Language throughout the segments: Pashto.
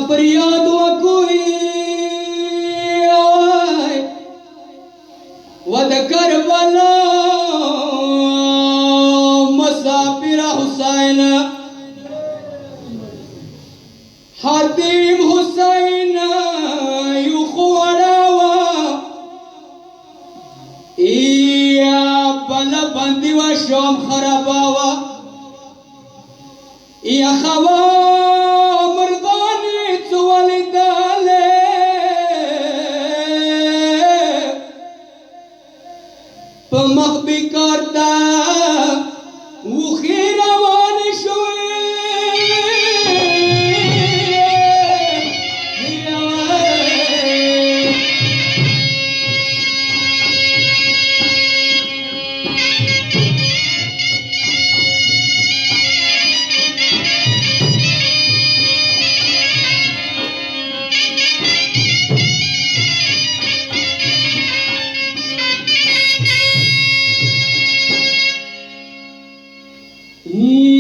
فریاد وکوي و د کربلا مسافر حسین حاتم حسین یو خوراوا یا بلا بندی و شام خراباوا یا خوا مرغانی چوالی داله پا مخبی کارتا وخی روان شوی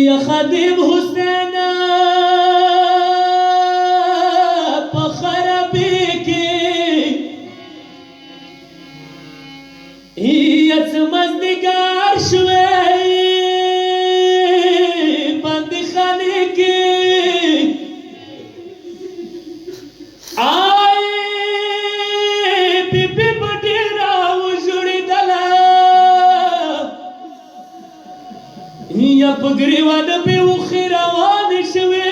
یا خادم حسین پا خرابی کی یا چمزدگار شوی بندی خانی کی آئی بی بی بڑی راو جوڑی دلا یا پگری وان پی وخی روان شوی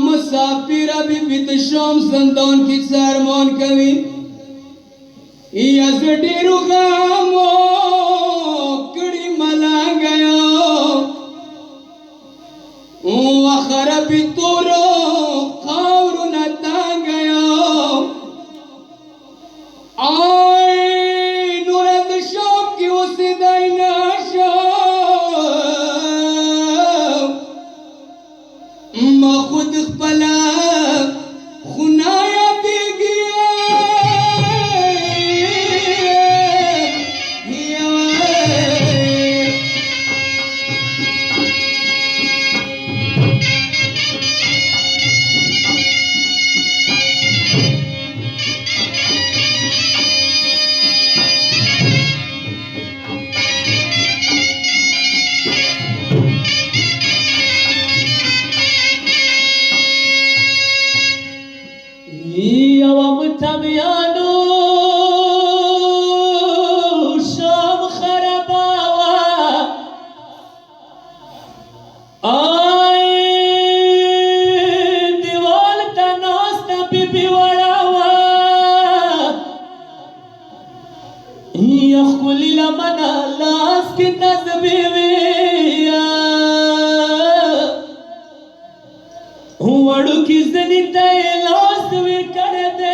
مسافر ابھی بیت شام زندان کی سرمان کوي یا زډیرو غامو کړي ملنګ یو خرابې تورو خاورونه تنګ یو آی نور د شام کې اوسېدی نشم ما خود خپله خونه یادېږي تمیانو شام خراباوا آئی دیوال تا ناستا پی پی وڑاوا یا خلی لمنا لاس کی تزبیویا وڑو کی زنی تے لاس وی کر دے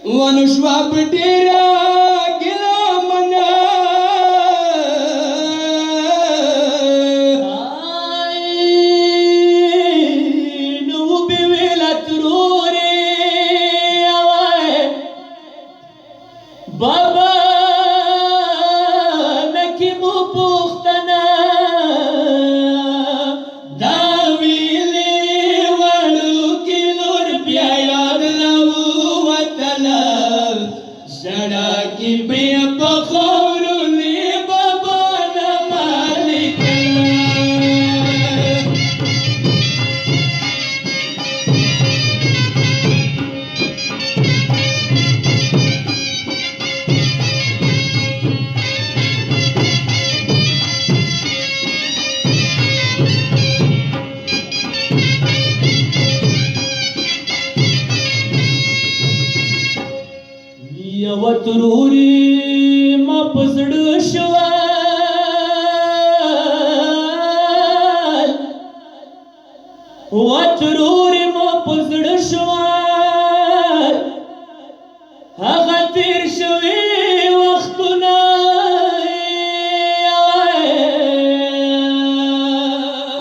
ونشوه په ډېره ګیله منه نو به ویله ترورې بابا نکې مو پوښتنه دا ویلې وړوکې لور بیا یاد راووتله ژړا کې بیا په خاورو لې بابا نه مالکله یوه تروري ما په زړه شول وه تروري ما په زړه شول هغه تېر شوي وختونه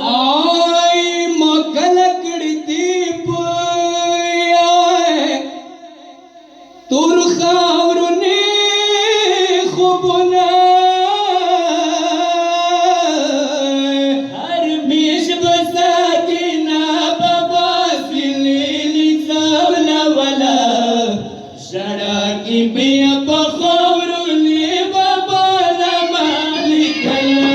آی ما کله کړي دي په تور خاورونه خوبونه هر میش بساکینا بابا سلیلی سابلا ولا ژړا کې بیا په خاورونه بابا نه مالکله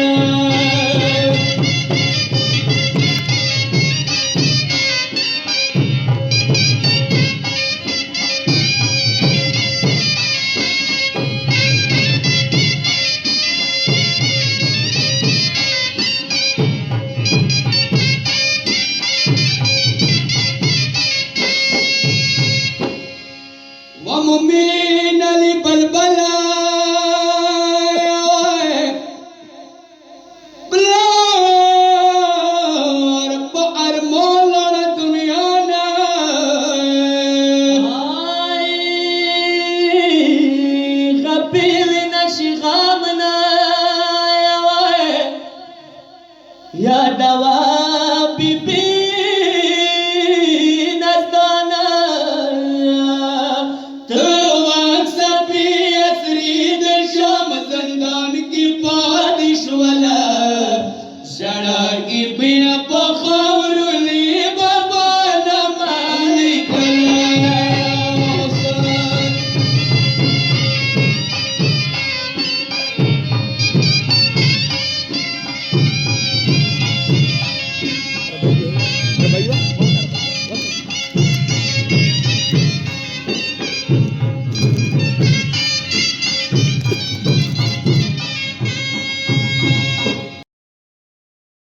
ومؤمن علي بلبلا